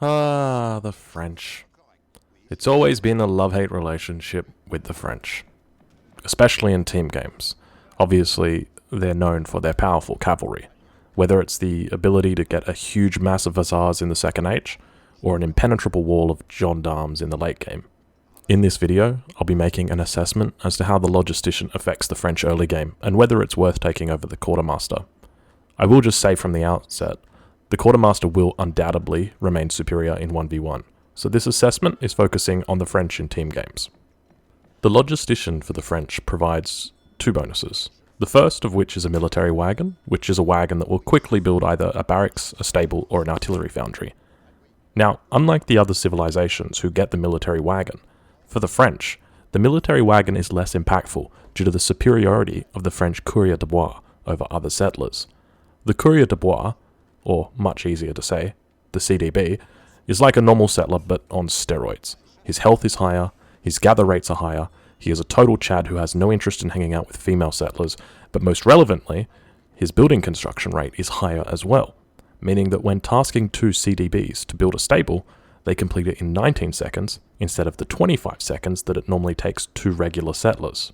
Ah, the French. It's always been a love-hate relationship with the French, especially in team games. Obviously, they're known for their powerful cavalry, whether it's the ability to get a huge mass of hussars in the second age, or an impenetrable wall of gendarmes in the late game. In this video, I'll be making an assessment as to how the logistician affects the French early game, and whether it's worth taking over the quartermaster. I will just say from the outset, the quartermaster will undoubtedly remain superior in 1v1, so this assessment is focusing on the French in team games. The logistician for the French provides two bonuses. The first of which is a military wagon, which is a wagon that will quickly build either a barracks, a stable, or an artillery foundry. Now, unlike the other civilizations who get the military wagon, for the French, the military wagon is less impactful due to the superiority of the French courrier de bois over other settlers. The courrier de bois, or much easier to say, the CDB, is like a normal settler but on steroids. His health is higher, his gather rates are higher, he is a total Chad who has no interest in hanging out with female settlers, but most relevantly, his building construction rate is higher as well, meaning that when tasking two CDBs to build a stable, they complete it in 19 seconds instead of the 25 seconds that it normally takes two regular settlers.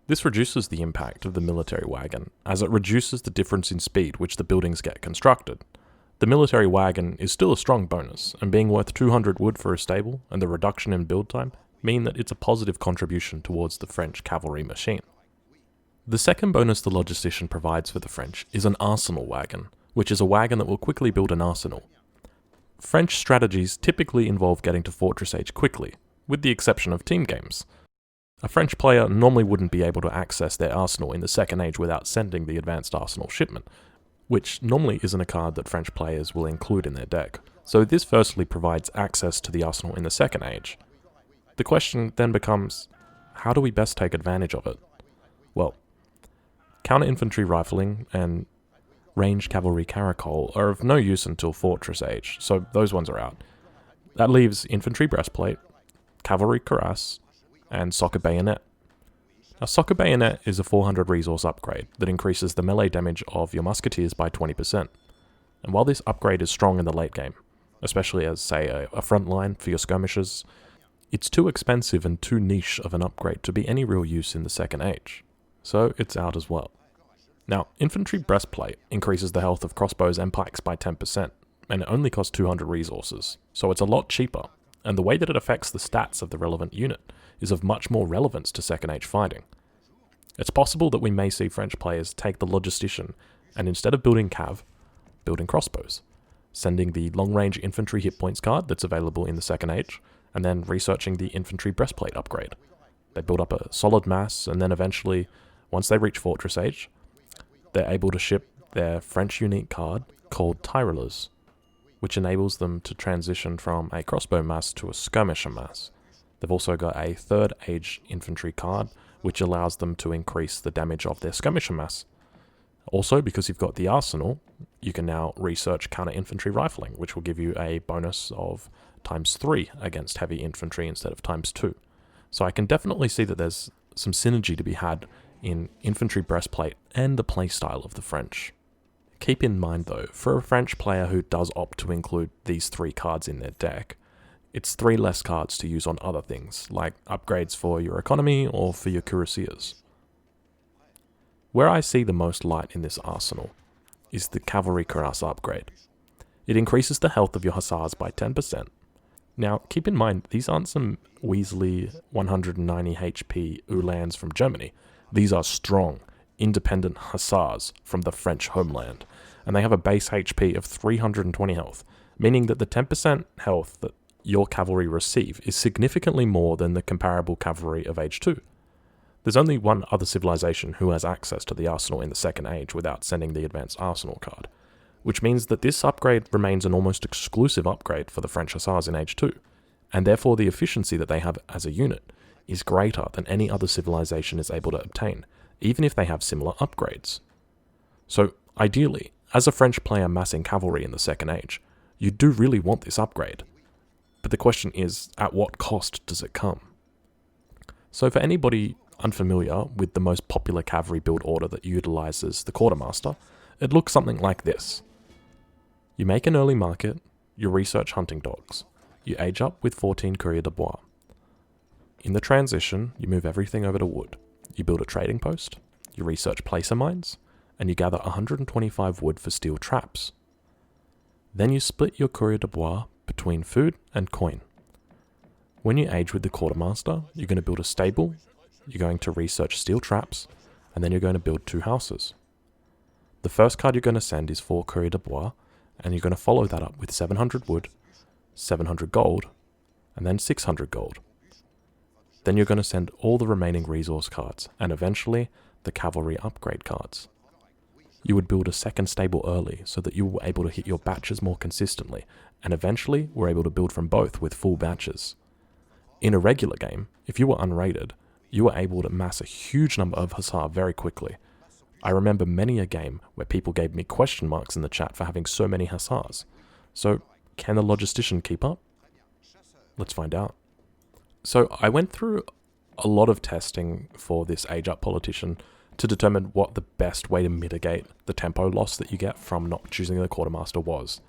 This reduces the impact of the military wagon, as it reduces the difference in speed which the buildings get constructed. The military wagon is still a strong bonus, and being worth 200 wood for a stable and the reduction in build time mean that it's a positive contribution towards the French cavalry machine. The second bonus the logistician provides for the French is an arsenal wagon, which is a wagon that will quickly build an arsenal. French strategies typically involve getting to Fortress Age quickly, with the exception of team games. A French player normally wouldn't be able to access their arsenal in the second age without sending the advanced arsenal shipment, which normally isn't a card that French players will include in their deck, so this firstly provides access to the arsenal in the second age. The question then becomes, how do we best take advantage of it? Well, counter-infantry rifling and ranged cavalry caracole are of no use until Fortress Age, so those ones are out. That leaves infantry breastplate, cavalry cuirass, and soccer bayonet. A soccer bayonet is a 400 resource upgrade that increases the melee damage of your musketeers by 20%. And while this upgrade is strong in the late game, especially as, say, a front line for your skirmishers, it's too expensive and too niche of an upgrade to be any real use in the second age, so it's out as well. Now, infantry breastplate increases the health of crossbows and pikes by 10%, and it only costs 200 resources, so it's a lot cheaper, and the way that it affects the stats of the relevant unit is of much more relevance to second age fighting. It's possible that we may see French players take the logistician and instead of building cav, building crossbows, sending the long-range infantry hit points card that's available in the second age, and then researching the infantry breastplate upgrade. They build up a solid mass, and then eventually, once they reach Fortress Age, they're able to ship their French unique card called Tyrolers, which enables them to transition from a crossbow mass to a skirmisher mass. They've also got a third age infantry card, which allows them to increase the damage of their skirmisher mass. Also, because you've got the arsenal, you can now research counter-infantry rifling, which will give you a bonus of ×3 against heavy infantry instead of ×2. So I can definitely see that there's some synergy to be had in infantry breastplate and the playstyle of the French. Keep in mind though, for a French player who does opt to include these three cards in their deck, it's 3 less cards to use on other things, like upgrades for your economy or for your cuirassiers. Where I see the most light in this arsenal is the cavalry cuirass upgrade. It increases the health of your hussars by 10%. Now, keep in mind, these aren't some Weasley 190 HP Uhlans from Germany. These are strong, independent hussars from the French homeland, and they have a base HP of 320 health, meaning that the 10% health that your cavalry receive is significantly more than the comparable cavalry of Age 2. There's only one other civilization who has access to the arsenal in the second age without sending the advanced arsenal card, which means that this upgrade remains an almost exclusive upgrade for the French hussars in Age 2, and therefore the efficiency that they have as a unit is greater than any other civilization is able to obtain, even if they have similar upgrades. So, ideally, as a French player massing cavalry in the second age, you do really want this upgrade. But the question is, at what cost does it come? So for anybody unfamiliar with the most popular cavalry build order that utilizes the quartermaster, it looks something like this. You make an early market, you research hunting dogs. You age up with 14 Courrier de Bois. In the transition, you move everything over to wood. You build a trading post, you research placer mines, and you gather 125 wood for steel traps. Then you split your Courrier de Bois between food and coin. When you age with the quartermaster, you're going to build a stable, you're going to research steel traps, and then you're going to build 2 houses. The first card you're going to send is 4 Courrier de Bois, and you're going to follow that up with 700 wood, 700 gold, and then 600 gold. Then you're going to send all the remaining resource cards, and eventually the cavalry upgrade cards. You would build a second stable early so that you were able to hit your batches more consistently, and eventually were able to build from both with full batches. In a regular game, if you were unrated, you were able to mass a huge number of Hussar very quickly. I remember many a game where people gave me question marks in the chat for having so many Hussars. So, can the logistician keep up? Let's find out. So, I went through a lot of testing for this age up politician to determine what the best way to mitigate the tempo loss that you get from not choosing the quartermaster was.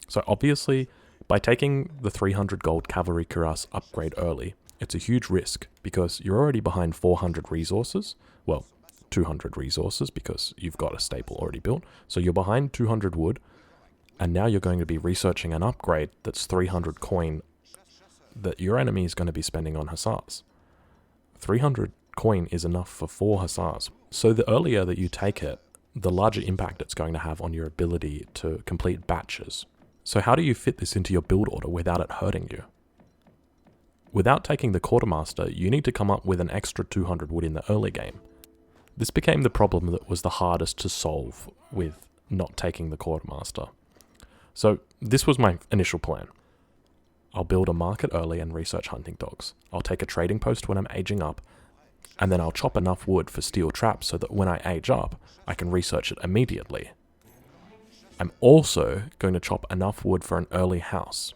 So obviously, by taking the 300 gold cavalry cuirass upgrade early, it's a huge risk because you're already behind 400 resources, well, 200 resources because you've got a stable already built, so you're behind 200 wood, and now you're going to be researching an upgrade that's 300 coin that your enemy is going to be spending on Hussars. 300 coin is enough for 4 Hussars, so the earlier that you take it, the larger impact it's going to have on your ability to complete batches. So how do you fit this into your build order without it hurting you? Without taking the quartermaster, you need to come up with an extra 200 wood in the early game. This became the problem that was the hardest to solve with not taking the quartermaster. So this was my initial plan. I'll build a market early and research hunting dogs. I'll take a trading post when I'm aging up, and then I'll chop enough wood for steel traps so that when I age up, I can research it immediately. I'm also going to chop enough wood for an early house.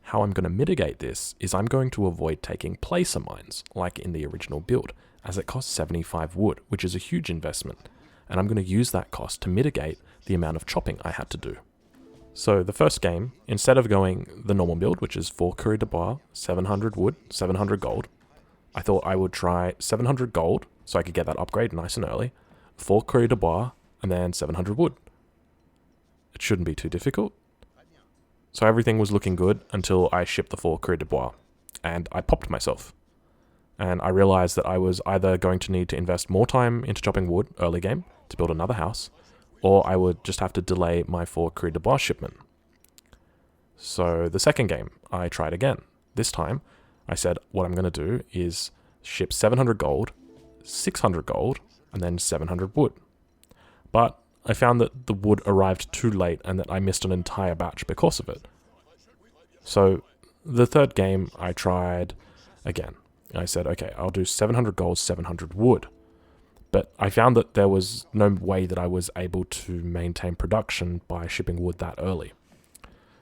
How I'm going to mitigate this is I'm going to avoid taking placer mines, like in the original build, as it costs 75 wood, which is a huge investment, and I'm going to use that cost to mitigate the amount of chopping I had to do. So the first game, instead of going the normal build, which is 4 Courrier de Bois, 700 wood, 700 gold, I thought I would try 700 gold, so I could get that upgrade nice and early, 4 Courrier de Bois, and then 700 wood. It shouldn't be too difficult. So everything was looking good until I shipped the 4 Courrier de Bois, and I popped myself. And I realized that I was either going to need to invest more time into chopping wood early game to build another house, or I would just have to delay my 4 Courrier de Bois shipment. So the second game, I tried again. This time, I said what I'm going to do is ship 700 gold, 600 gold, and then 700 wood. But I found that the wood arrived too late and that I missed an entire batch because of it. So the third game, I tried again. I said, okay, I'll do 700 gold, 700 wood. But I found that there was no way that I was able to maintain production by shipping wood that early.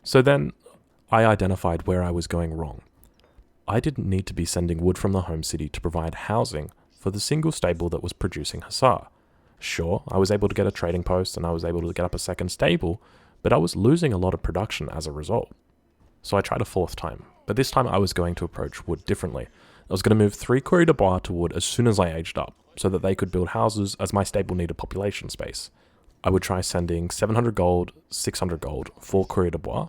So then I identified where I was going wrong. I didn't need to be sending wood from the home city to provide housing for the single stable that was producing Hussar. Sure, I was able to get a trading post and I was able to get up a second stable, but I was losing a lot of production as a result. So I tried a fourth time, but this time I was going to approach wood differently. I was going to move 3 Courrier de Bois to wood as soon as I aged up, so that they could build houses as my stable needed population space. I would try sending 700 gold, 600 gold, 4 Courrier de Bois,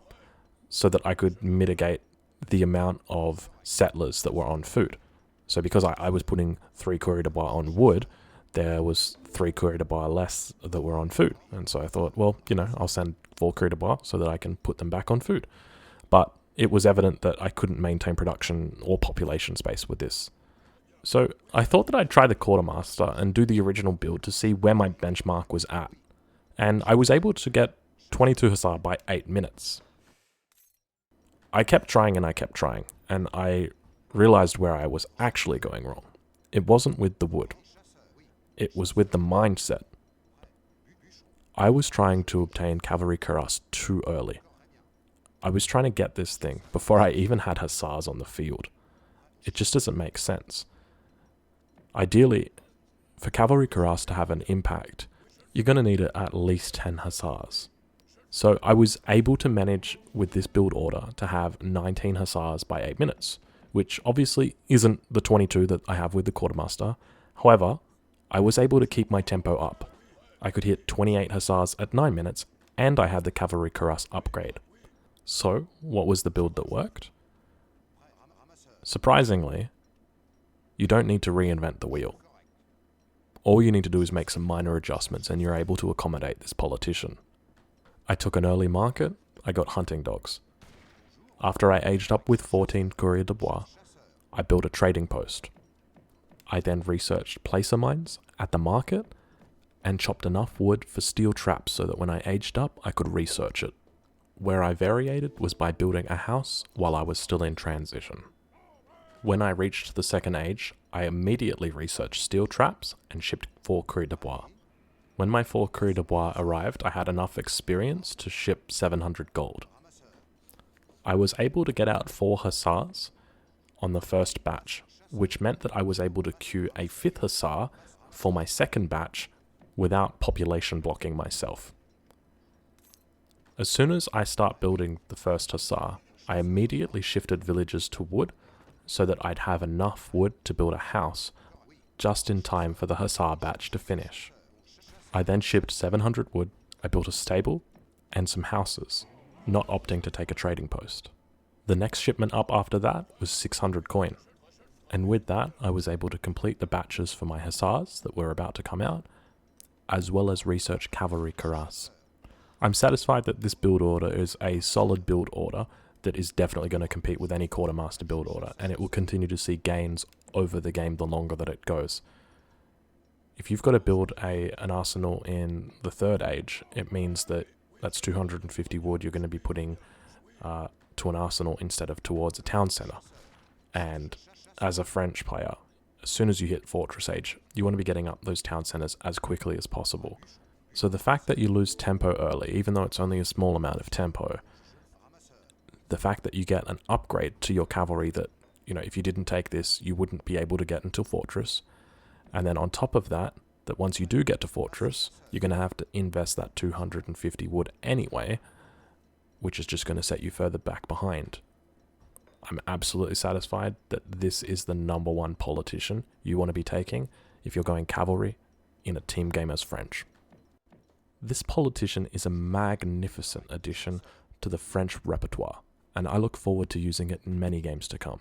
so that I could mitigate the amount of settlers that were on food. So because I was putting 3 Courrier de Bois on wood, there was 3 Courrier de Bois less that were on food. And so I thought, well, I'll send 4 Courrier de Bois so that I can put them back on food. But it was evident that I couldn't maintain production or population space with this. So I thought that I'd try the quartermaster and do the original build to see where my benchmark was at. And I was able to get 22 Hussar by 8 minutes. I kept trying and I kept trying, and I realized where I was actually going wrong. It wasn't with the wood. It was with the mindset. I was trying to obtain cavalry cuirass too early. I was trying to get this thing before I even had Hussars on the field. It just doesn't make sense. Ideally, for cavalry cuirass to have an impact, you're going to need at least 10 Hussars. So I was able to manage with this build order to have 19 hussars by 8 minutes, which obviously isn't the 22 that I have with the quartermaster. However, I was able to keep my tempo up. I could hit 28 hussars at 9 minutes, and I had the cavalry cuirass upgrade. So, what was the build that worked? Surprisingly, you don't need to reinvent the wheel. All you need to do is make some minor adjustments and you're able to accommodate this politician. I took an early market, I got hunting dogs. After I aged up with 14 courrier de bois, I built a trading post. I then researched placer mines at the market and chopped enough wood for steel traps so that when I aged up, I could research it. Where I variated was by building a house while I was still in transition. When I reached the second age, I immediately researched steel traps and shipped 4 courrier de bois. When my 4 courrier de bois arrived, I had enough experience to ship 700 gold. I was able to get out 4 hussars on the first batch, which meant that I was able to queue a 5th hussar for my second batch without population blocking myself. As soon as I start building the first hussar, I immediately shifted villagers to wood so that I'd have enough wood to build a house just in time for the hussar batch to finish. I then shipped 700 wood, I built a stable and some houses, not opting to take a trading post. The next shipment up after that was 600 coin, and with that I was able to complete the batches for my hussars that were about to come out, as well as research cavalry cuirass. I'm satisfied that this build order is a solid build order that is definitely going to compete with any quartermaster build order, and it will continue to see gains over the game the longer that it goes. If you've got to build an arsenal in the third age, it means that that's 250 wood you're going to be putting to an arsenal instead of towards a town center. And as a French player, as soon as you hit Fortress Age, you want to be getting up those town centers as quickly as possible. So the fact that you lose tempo early, even though it's only a small amount of tempo, the fact that you get an upgrade to your cavalry that, you know, if you didn't take this, you wouldn't be able to get until Fortress. And then on top of that, that once you do get to Fortress, you're going to have to invest that 250 wood anyway, which is just going to set you further back behind. I'm absolutely satisfied that this is the number one politician you want to be taking if you're going cavalry in a team game as French. This politician is a magnificent addition to the French repertoire, and I look forward to using it in many games to come.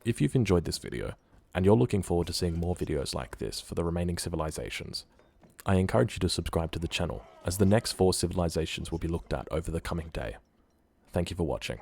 If you've enjoyed this video, and you're looking forward to seeing more videos like this for the remaining civilizations, I encourage you to subscribe to the channel, as the next 4 civilizations will be looked at over the coming day. Thank you for watching.